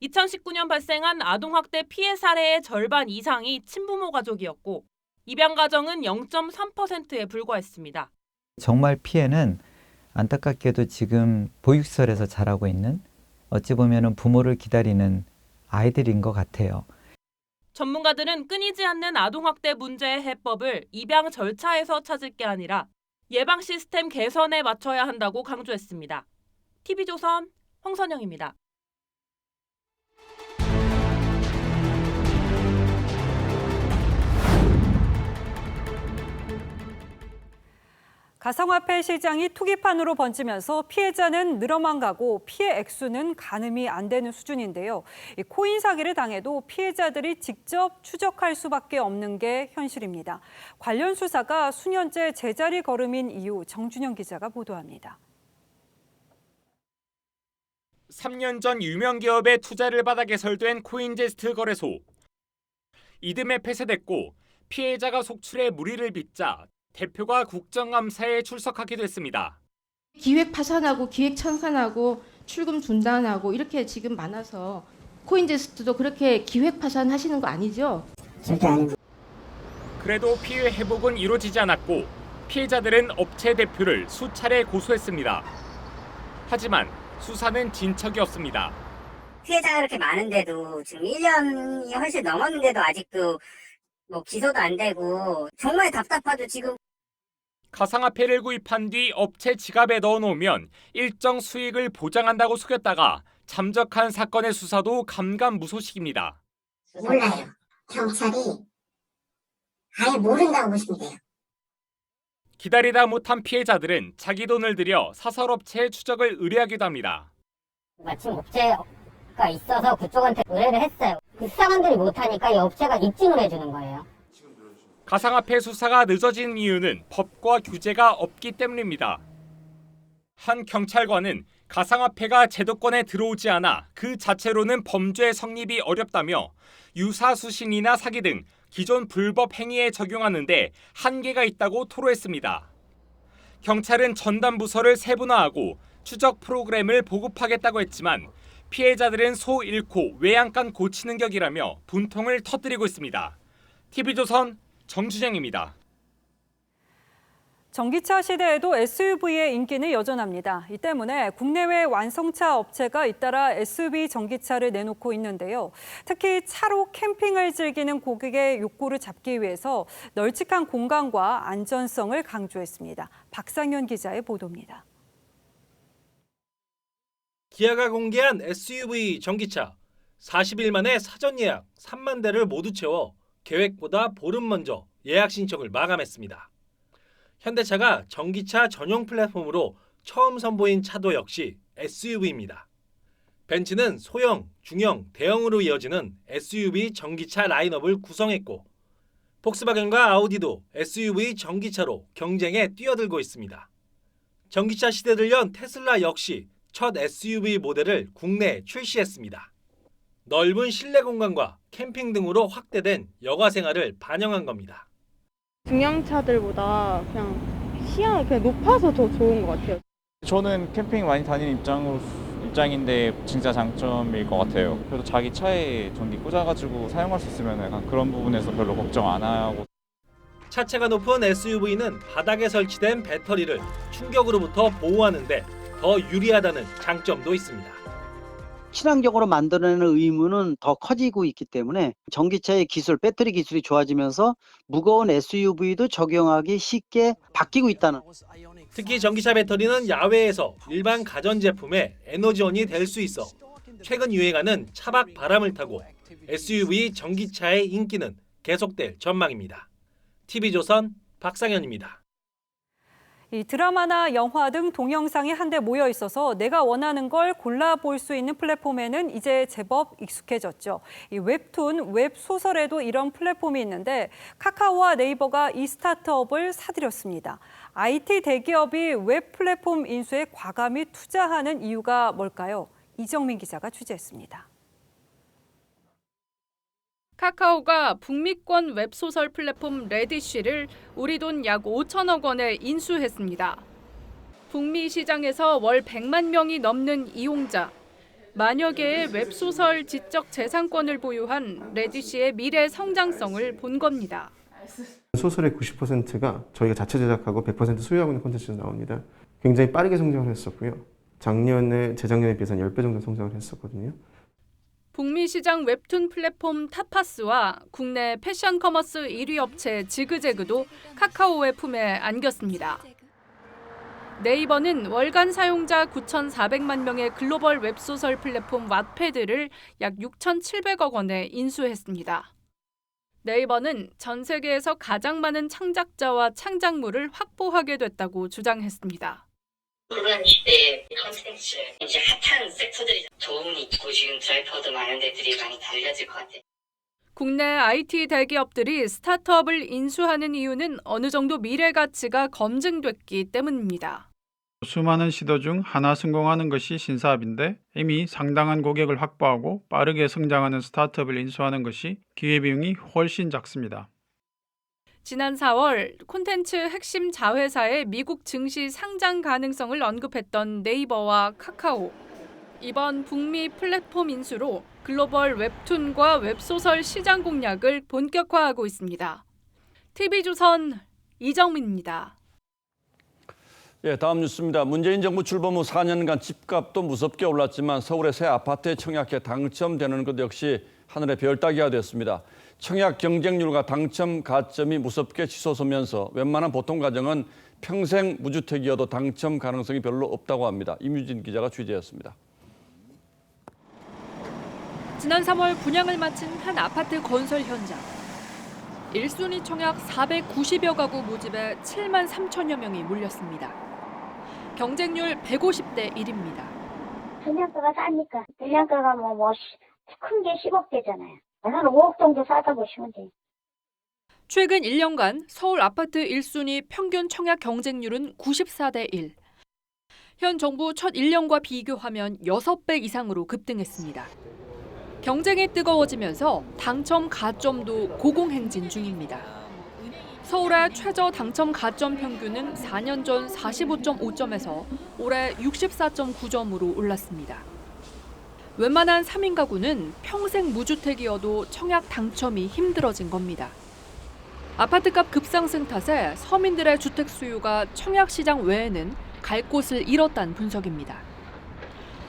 2019년 발생한 아동학대 피해 사례의 절반 이상이 친부모 가족이었고 입양 가정은 0.3%에 불과했습니다. 정말 피해는 안타깝게도 지금 보육시설에서 자라고 있는 어찌 보면 부모를 기다리는 아이들인 것 같아요. 전문가들은 끊이지 않는 아동학대 문제의 해법을 입양 절차에서 찾을 게 아니라 예방 시스템 개선에 맞춰야 한다고 강조했습니다. TV조선 황선영입니다. 가상화폐 시장이 투기판으로 번지면서 피해자는 늘어만 가고 피해 액수는 가늠이 안 되는 수준인데요. 이 코인 사기를 당해도 피해자들이 직접 추적할 수밖에 없는 게 현실입니다. 관련 수사가 수년째 제자리 걸음인 이유 정준영 기자가 보도합니다. 3년 전 유명 기업의 투자를 받아 개설된 코인제스트 거래소. 이듬해 폐쇄됐고 피해자가 속출해 물의를 빚자 대표가 국정감사에 출석하기도 했습니다. 기획 파산하고 기획 청산하고 출금 중단하고 이렇게 지금 많아서 코인제스트도 그렇게 기획 파산하시는 거 아니죠? 절대 아닙니다. 그래도 피해 회복은 이루어지지 않았고 피해자들은 업체 대표를 수차례 고소했습니다. 하지만 수사는 진척이 없습니다. 피해자가 그렇게 많은데도 지금 1년이 훨씬 넘었는데도 아직도 기소도 안 되고 정말 답답하죠 지금. 가상화폐를 구입한 뒤 업체 지갑에 넣어놓으면 일정 수익을 보장한다고 속였다가 잠적한 사건의 수사도 감감무소식입니다. 몰라요. 경찰이 아예 모른다고 보시면 돼요. 기다리다 못한 피해자들은 자기 돈을 들여 사설업체의 추적을 의뢰하기도 합니다. 마침 업체가 있어서 그쪽한테 의뢰를 했어요. 그 수사관들이 못하니까 이 업체가 입증을 해주는 거예요. 가상화폐 수사가 늦어진 이유는 법과 규제가 없기 때문입니다. 한 경찰관은 가상화폐가 제도권에 들어오지 않아 그 자체로는 범죄 성립이 어렵다며 유사수신이나 사기 등 기존 불법 행위에 적용하는데 한계가 있다고 토로했습니다. 경찰은 전담 부서를 세분화하고 추적 프로그램을 보급하겠다고 했지만 피해자들은 소 잃고 외양간 고치는 격이라며 분통을 터뜨리고 있습니다. TV조선 정준영입니다. 전기차 시대에도 SUV의 인기는 여전합니다. 이 때문에 국내외 완성차 업체가 잇따라 SUV 전기차를 내놓고 있는데요. 특히 차로 캠핑을 즐기는 고객의 욕구를 잡기 위해서 널찍한 공간과 안전성을 강조했습니다. 박상현 기자의 보도입니다. 기아가 공개한 SUV 전기차 40일 만에 사전 예약 3만 대를 모두 채워 계획보다 보름 먼저 예약 신청을 마감했습니다. 현대차가 전기차 전용 플랫폼으로 처음 선보인 차도 역시 SUV입니다. 벤츠는 소형, 중형, 대형으로 이어지는 SUV 전기차 라인업을 구성했고 폭스바겐과 아우디도 SUV 전기차로 경쟁에 뛰어들고 있습니다. 전기차 시대를 연 테슬라 역시 첫 SUV 모델을 국내에 출시했습니다. 넓은 실내 공간과 캠핑 등으로 확대된 여가 생활을 반영한 겁니다. 중형차들보다 그냥 시야가 그냥 높아서 더 좋은 것 같아요. 저는 캠핑 많이 다니는 입장인데 진짜 장점일 것 같아요. 그래도 자기 차에 전기 꽂아가지고 사용할 수 있으면 약간 그런 부분에서 별로 걱정 안 하고. 차체가 높은 SUV는 바닥에 설치된 배터리를 충격으로부터 보호하는 데 더 유리하다는 장점도 있습니다. 친환경으로 만들어내는 의무는 더 커지고 있기 때문에 전기차의 기술, 배터리 기술이 좋아지면서 무거운 SUV도 적용하기 쉽게 바뀌고 있다는. 특히 전기차 배터리는 야외에서 일반 가전제품의 에너지원이 될 수 있어 최근 유행하는 차박 바람을 타고 SUV 전기차의 인기는 계속될 전망입니다. TV조선 박상현입니다. 이 드라마나 영화 등 동영상이 한데 모여 있어서 내가 원하는 걸 골라볼 수 있는 플랫폼에는 이제 제법 익숙해졌죠. 이 웹툰, 웹소설에도 이런 플랫폼이 있는데 카카오와 네이버가 이 스타트업을 사들였습니다. IT 대기업이 웹 플랫폼 인수에 과감히 투자하는 이유가 뭘까요? 이정민 기자가 취재했습니다. 카카오가 북미권 웹소설 플랫폼 레디쉬를 우리 돈 약 5천억 원에 인수했습니다. 북미 시장에서 월 100만 명이 넘는 이용자, 만여 개의 웹소설 지적 재산권을 보유한 레디쉬의 미래 성장성을 본 겁니다. 소설의 90%가 저희가 자체 제작하고 100% 소유하고 있는 콘텐츠로 나옵니다. 굉장히 빠르게 성장을 했었고요. 재작년에 비해서는 10배 정도 성장을 했었거든요. 북미 시장 웹툰 플랫폼 타파스와 국내 패션 커머스 1위 업체 지그재그도 카카오의 품에 안겼습니다. 네이버는 월간 사용자 9,400만 명의 글로벌 웹소설 플랫폼 왓패드를 약 6,700억 원에 인수했습니다. 네이버는 전 세계에서 가장 많은 창작자와 창작물을 확보하게 됐다고 주장했습니다. 코로나 시대에 콘텐츠 이제 핫한 섹터들이 도움이 있고 지금 드라이퍼도 많은 데들이 많이 달려질 것 같아요. 국내 IT 대기업들이 스타트업을 인수하는 이유는 어느 정도 미래 가치가 검증됐기 때문입니다. 수많은 시도 중 하나 성공하는 것이 신사업인데 이미 상당한 고객을 확보하고 빠르게 성장하는 스타트업을 인수하는 것이 기회비용이 훨씬 작습니다. 지난 4월 콘텐츠 핵심 자회사의 미국 증시 상장 가능성을 언급했던 네이버와 카카오. 이번 북미 플랫폼 인수로 글로벌 웹툰과 웹소설 시장 공략을 본격화하고 있습니다. TV조선 이정민입니다. 예, 다음 뉴스입니다. 문재인 정부 출범 후 4년간 집값도 무섭게 올랐지만 서울의 새 아파트에 청약에 당첨되는 것 역시 하늘의 별 따기가 됐습니다. 청약 경쟁률과 당첨 가점이 무섭게 치솟으면서 웬만한 보통 가정은 평생 무주택이어도 당첨 가능성이 별로 없다고 합니다. 임유진 기자가 취재했습니다. 지난 3월 분양을 마친 한 아파트 건설 현장. 1순위 청약 490여 가구 모집에 7만 3천여 명이 몰렸습니다. 경쟁률 150대 1입니다. 분양가가 싸니까 분양가가 큰 게 10억대잖아요. 한 5억 정도 싸다 보시면 돼요. 최근 1년간 서울 아파트 1순위 평균 청약 경쟁률은 94대 1. 현 정부 첫 1년과 비교하면 6배 이상으로 급등했습니다. 경쟁이 뜨거워지면서 당첨 가점도 고공행진 중입니다. 서울의 최저 당첨 가점 평균은 4년 전 45.5점에서 올해 64.9점으로 올랐습니다. 웬만한 3인 가구는 평생 무주택이어도 청약 당첨이 힘들어진 겁니다. 아파트값 급상승 탓에 서민들의 주택 수요가 청약 시장 외에는 갈 곳을 잃었다는 분석입니다.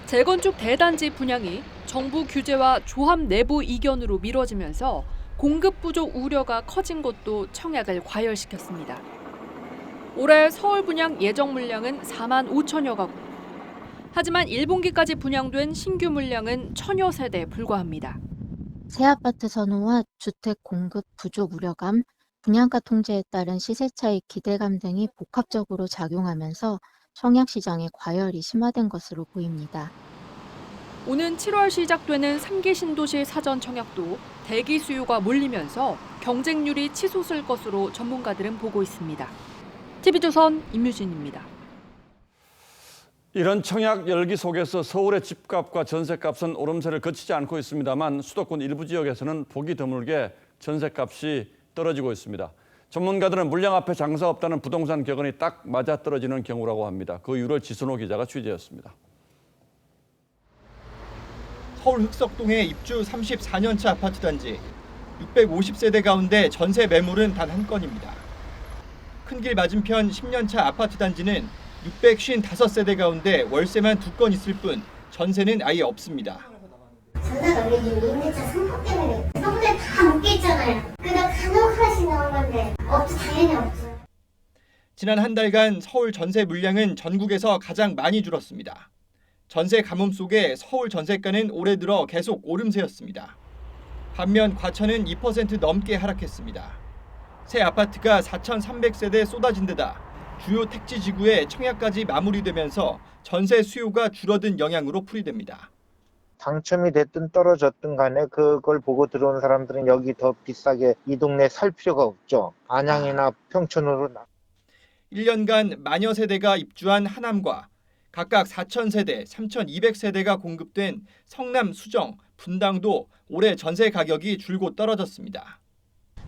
재건축 대단지 분양이 정부 규제와 조합 내부 이견으로 미뤄지면서 공급 부족 우려가 커진 것도 청약을 과열시켰습니다. 올해 서울 분양 예정 물량은 4만 5천여 가구. 하지만 1분기까지 분양된 신규 물량은 1,000여 세대에 불과합니다. 새 아파트 선호와 주택 공급 부족 우려감, 분양가 통제에 따른 시세 차익 기대감 등이 복합적으로 작용하면서 청약 시장의 과열이 심화된 것으로 보입니다. 오는 7월 시작되는 3기 신도시 사전 청약도 대기 수요가 몰리면서 경쟁률이 치솟을 것으로 전문가들은 보고 있습니다. TV조선 임유진입니다. 이런 청약 열기 속에서 서울의 집값과 전셋값은 오름세를 거치지 않고 있습니다만 수도권 일부 지역에서는 보기 드물게 전셋값이 떨어지고 있습니다. 전문가들은 물량 앞에 장사 없다는 부동산 격언이 딱 맞아떨어지는 경우라고 합니다. 그 이유를 지순호 기자가 취재했습니다. 서울 흑석동의 입주 34년차 아파트 단지 650세대 가운데 전세 매물은 단 한 건입니다. 큰 길 맞은편 10년차 아파트 단지는 655세대 가운데 월세만 2건 있을 뿐 전세는 아예 없습니다. 전세가 왜 임대차 상품 때문에 서울에 다 묶여있잖아요. 그냥 간혹 하나씩 나온 건데 없죠. 당연히 없죠. 지난 한 달간 서울 전세 물량은 전국에서 가장 많이 줄었습니다. 전세 가뭄 속에 서울 전세가는 올해 들어 계속 오름세였습니다. 반면 과천은 2% 넘게 하락했습니다. 새 아파트가 4,300세대 쏟아진 데다 주요 택지 지구에 청약까지 마무리되면서 전세 수요가 줄어든 영향으로 풀이됩니다. 당첨이 됐든 떨어졌든 간에 그걸 보고 들어온 사람들은 여기 더 비싸게 이 동네 살 필요가 없죠. 안양이나 평촌으로. 1년간 만여 세대가 입주한 하남과 각각 4,000세대, 3,200세대가 공급된 성남, 수정, 분당도 올해 전세 가격이 줄곧 떨어졌습니다.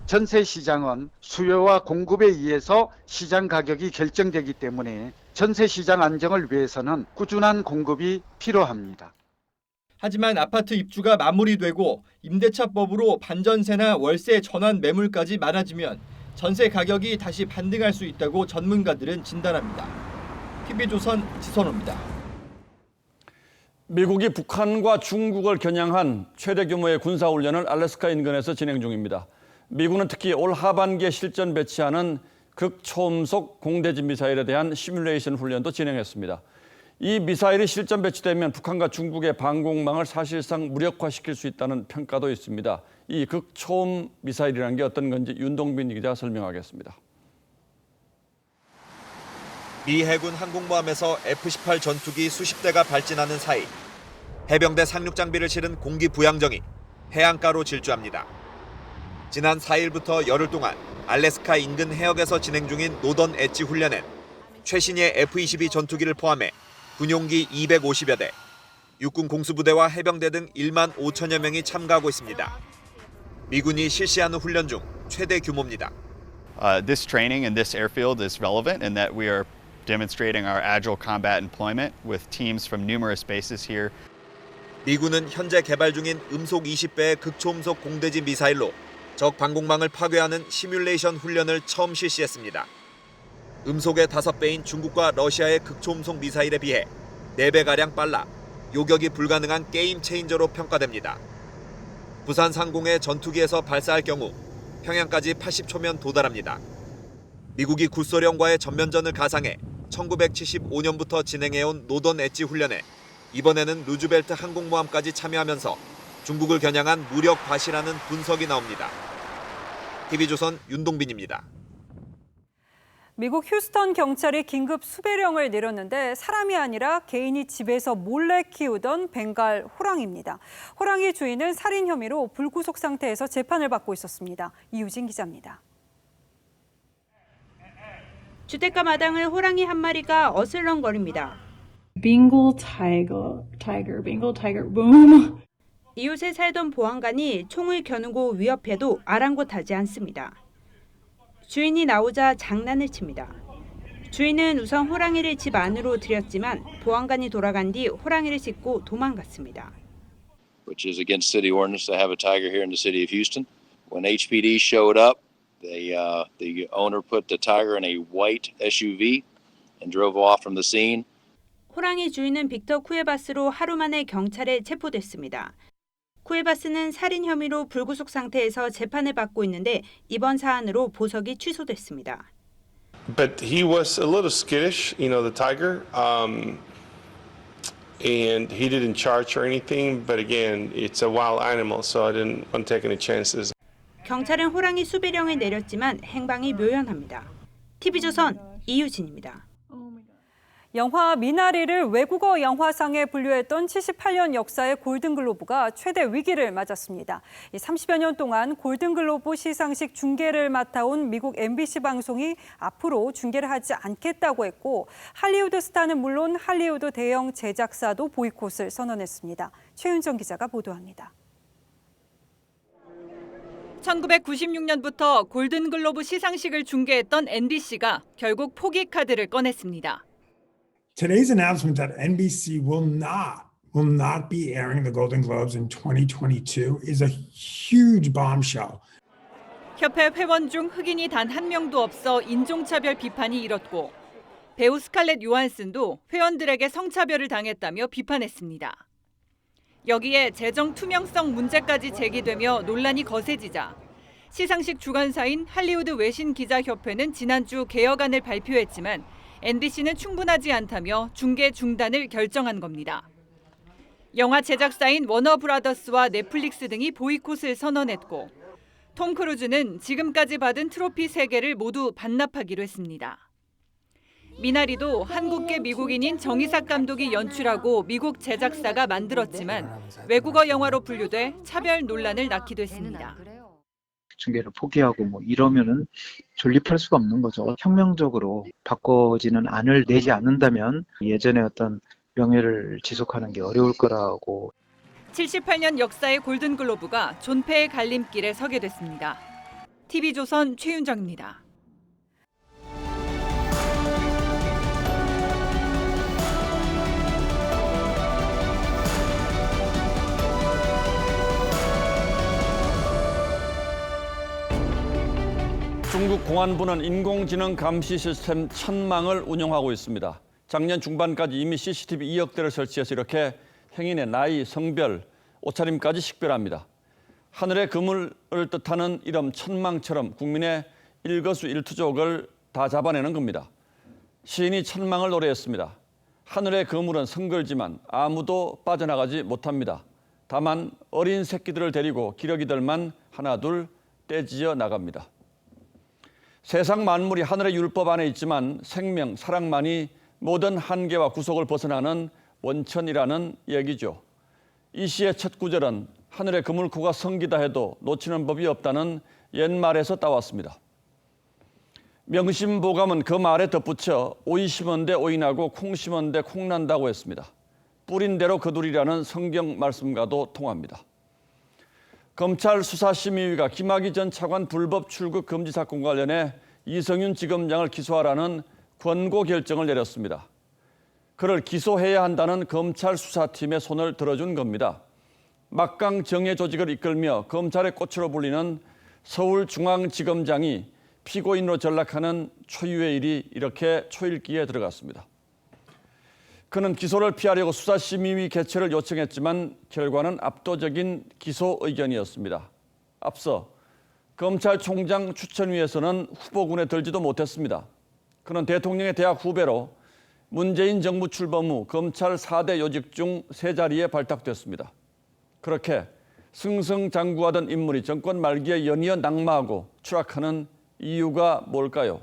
전세 시장은 수요와 공급에 의해서 시장 가격이 결정되기 때문에 전세 시장 안정을 위해서는 꾸준한 공급이 필요합니다. 하지만 아파트 입주가 마무리되고 임대차법으로 반전세나 월세 전환 매물까지 많아지면 전세 가격이 다시 반등할 수 있다고 전문가들은 진단합니다. TV조선 지선호입니다. 미국이 북한과 중국을 겨냥한 최대 규모의 군사훈련을 알래스카 인근에서 진행 중입니다. 미국은 특히 올 하반기에 실전 배치하는 극초음속 공대지 미사일에 대한 시뮬레이션 훈련도 진행했습니다. 이 미사일이 실전 배치되면 북한과 중국의 방공망을 사실상 무력화시킬 수 있다는 평가도 있습니다. 이 극초음 미사일이라는 게 어떤 건지 윤동빈 기자가 설명하겠습니다. 미 해군 항공모함에서 F-18 전투기 수십 대가 발진하는 사이 해병대 상륙 장비를 실은 공기 부양정이 해안가로 질주합니다. 지난 4일부터 열흘 동안 알래스카 인근 해역에서 진행 중인 노던 엣지 훈련엔 최신의 F-22 전투기를 포함해 군용기 250여 대, 육군 공수부대와 해병대 등 1만 5천여 명이 참가하고 있습니다. 미군이 실시하는 훈련 중 최대 규모입니다. This training in this airfield is relevant in that we are demonstrating our agile combat employment with teams from numerous bases here. 미군은 현재 개발 중인 음속 20배의 극초음속 공대지 미사일로 적 방공망을 파괴하는 시뮬레이션 훈련을 처음 실시했습니다. 음속의 5배인 중국과 러시아의 극초음속 미사일에 비해 4배가량 빨라 요격이 불가능한 게임 체인저로 평가됩니다. 부산 상공의 전투기에서 발사할 경우 평양까지 80초면 도달합니다. 미국이 구소련과의 전면전을 가상해 1975년부터 진행해온 노던 엣지 훈련에 이번에는 루즈벨트 항공모함까지 참여하면서 중국을 겨냥한 무력 과시라는 분석이 나옵니다. TV조선 윤동빈입니다. 미국 휴스턴 경찰이 긴급 수배령을 내렸는데 사람이 아니라 개인이 집에서 몰래 키우던 벵갈 호랑이입니다. 호랑이 주인은 살인 혐의로 불구속 상태에서 재판을 받고 있었습니다. 이유진 기자입니다. 주택가 마당을 호랑이 한 마리가 어슬렁거립니다. Bengal tiger, boom. 이웃에 살던 보안관이 총을 겨누고 위협해도 아랑곳하지 않습니다. 주인이 나오자 장난을 칩니다. 주인은 우선 호랑이를 집 안으로 들였지만 보안관이 돌아간 뒤 호랑이를 싣고 도망갔습니다. Which is against city ordinance to have a tiger here in the city of Houston. When HPD showed up, the owner put the tiger in a white SUV and drove off from the scene. 호랑이 주인은 빅터 쿠에바스로 하루 만에 경찰에 체포됐습니다. 쿠에바스는 살인 혐의로 불구속 상태에서 재판을 받고 있는데 이번 사안으로 보석이 취소됐습니다. But he was a little skittish, the tiger, and he didn't charge or anything. But again, it's a wild animal, so I didn't want to take any chances. 경찰은 호랑이 수배령을 내렸지만 행방이 묘연합니다. TV조선 이유진입니다. 영화 미나리를 외국어 영화상에 분류했던 78년 역사의 골든글로브가 최대 위기를 맞았습니다. 30여 년 동안 골든글로브 시상식 중계를 맡아온 미국 MBC 방송이 앞으로 중계를 하지 않겠다고 했고 할리우드 스타는 물론 할리우드 대형 제작사도 보이콧을 선언했습니다. 최윤정 기자가 보도합니다. 1996년부터 골든글로브 시상식을 중계했던 NBC가 결국 포기 카드를 꺼냈습니다. Today's announcement that NBC will not be airing the Golden Globes in 2022 is a huge bombshell. 협회 회원 중 흑인이 단 한 명도 없어 인종차별 비판이 일었고 배우 스칼렛 요한슨도 회원들에게 성차별을 당했다며 비판했습니다. 여기에 재정 투명성 문제까지 제기되며 논란이 거세지자 시상식 주관사인 할리우드 외신기자협회는 지난주 개혁안을 발표했지만 NBC는 충분하지 않다며 중계 중단을 결정한 겁니다. 영화 제작사인 워너브라더스와 넷플릭스 등이 보이콧을 선언했고 톰 크루즈는 지금까지 받은 트로피 3개를 모두 반납하기로 했습니다. 미나리도 한국계 미국인인 정이삭 감독이 연출하고 미국 제작사가 만들었지만 외국어 영화로 분류돼 차별 논란을 낳기도 했습니다. 중계를 포기하고 이러면은 존립할 수가 없는 거죠. 혁명적으로 바꿔지는 안을 내지 않는다면 예전의 어떤 명예를 지속하는 게 어려울 거라고. 78년 역사의 골든글로브가 존폐의 갈림길에 서게 됐습니다. TV조선 최윤정입니다. 중국 공안부는 인공지능 감시 시스템 천망을 운영하고 있습니다. 작년 중반까지 이미 CCTV 2억 대를 설치해서 이렇게 행인의 나이, 성별, 옷차림까지 식별합니다. 하늘의 그물을 뜻하는 이름 천망처럼 국민의 일거수일투족을 다 잡아내는 겁니다. 시인이 천망을 노래했습니다. 하늘의 그물은 성글지만 아무도 빠져나가지 못합니다. 다만 어린 새끼들을 데리고 기러기들만 하나둘 떼지어 나갑니다. 세상 만물이 하늘의 율법 안에 있지만 생명, 사랑만이 모든 한계와 구속을 벗어나는 원천이라는 얘기죠. 이 시의 첫 구절은 하늘의 그물코가 성기다 해도 놓치는 법이 없다는 옛말에서 따왔습니다. 명심보감은 그 말에 덧붙여 오이 심은데 오이나고 콩 심은데 콩난다고 했습니다. 뿌린 대로 거두리라는 성경 말씀과도 통합니다. 검찰 수사심의위가 김학의 전 차관 불법 출국 금지 사건과 관련해 이성윤 지검장을 기소하라는 권고 결정을 내렸습니다. 그를 기소해야 한다는 검찰 수사팀의 손을 들어준 겁니다. 막강 정예 조직을 이끌며 검찰의 꽃으로 불리는 서울중앙지검장이 피고인으로 전락하는 초유의 일이 이렇게 초읽기에 들어갔습니다. 그는 기소를 피하려고 수사심의위 개최를 요청했지만 결과는 압도적인 기소 의견이었습니다. 앞서 검찰총장 추천위에서는 후보군에 들지도 못했습니다. 그는 대통령의 대학 후배로 문재인 정부 출범 후 검찰 4대 요직 중 3자리에 발탁됐습니다. 그렇게 승승장구하던 인물이 정권 말기에 연이어 낙마하고 추락하는 이유가 뭘까요?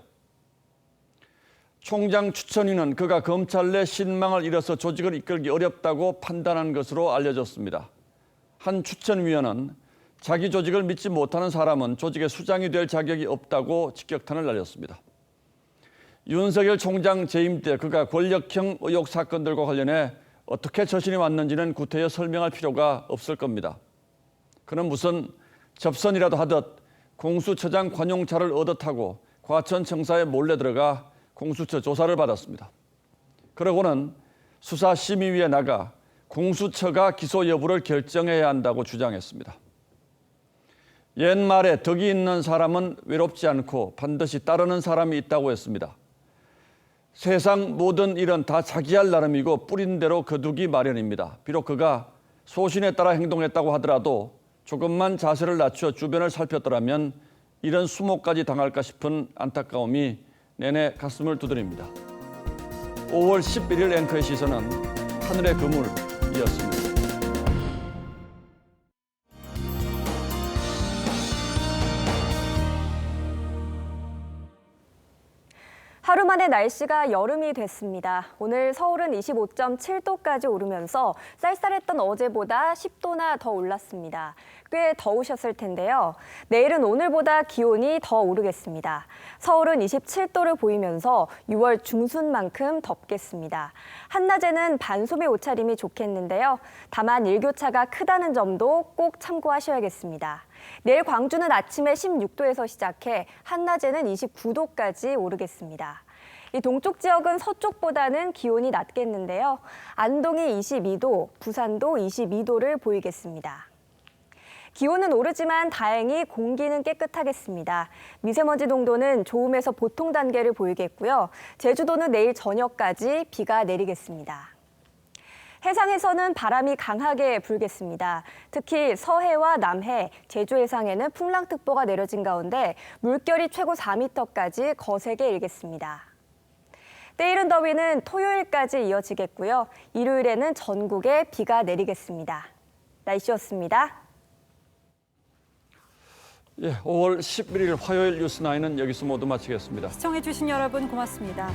총장 추천위는 그가 검찰 내 신망을 잃어서 조직을 이끌기 어렵다고 판단한 것으로 알려졌습니다. 한 추천위원은 자기 조직을 믿지 못하는 사람은 조직의 수장이 될 자격이 없다고 직격탄을 날렸습니다. 윤석열 총장 재임 때 그가 권력형 의혹 사건들과 관련해 어떻게 처신해 왔는지는 구태여 설명할 필요가 없을 겁니다. 그는 무슨 접선이라도 하듯 공수처장 관용차를 얻어 타고 과천청사에 몰래 들어가 공수처 조사를 받았습니다. 그러고는 수사심의위에 나가 공수처가 기소 여부를 결정해야 한다고 주장했습니다. 옛말에 덕이 있는 사람은 외롭지 않고 반드시 따르는 사람이 있다고 했습니다. 세상 모든 일은 다 자기 할 나름이고 뿌린 대로 거두기 마련입니다. 비록 그가 소신에 따라 행동했다고 하더라도 조금만 자세를 낮춰 주변을 살폈더라면 이런 수모까지 당할까 싶은 안타까움이 내내 가슴을 두드립니다. 5월 11일 앵커의 시선은 하늘의 그물이었습니다. 하루 만에 날씨가 여름이 됐습니다. 오늘 서울은 25.7도까지 오르면서 쌀쌀했던 어제보다 10도나 더 올랐습니다. 꽤 더우셨을 텐데요. 내일은 오늘보다 기온이 더 오르겠습니다. 서울은 27도를 보이면서 6월 중순만큼 덥겠습니다. 한낮에는 반소매 옷차림이 좋겠는데요. 다만 일교차가 크다는 점도 꼭 참고하셔야겠습니다. 내일 광주는 아침에 16도에서 시작해 한낮에는 29도까지 오르겠습니다. 이 동쪽 지역은 서쪽보다는 기온이 낮겠는데요. 안동이 22도, 부산도 22도를 보이겠습니다. 기온은 오르지만 다행히 공기는 깨끗하겠습니다. 미세먼지 농도는 좋음에서 보통 단계를 보이겠고요. 제주도는 내일 저녁까지 비가 내리겠습니다. 해상에서는 바람이 강하게 불겠습니다. 특히 서해와 남해, 제주 해상에는 풍랑특보가 내려진 가운데 물결이 최고 4m까지 거세게 일겠습니다. 때이른 더위는 토요일까지 이어지겠고요. 일요일에는 전국에 비가 내리겠습니다. 날씨였습니다. 5월 11일 화요일 뉴스9는 여기서 모두 마치겠습니다. 시청해주신 여러분 고맙습니다.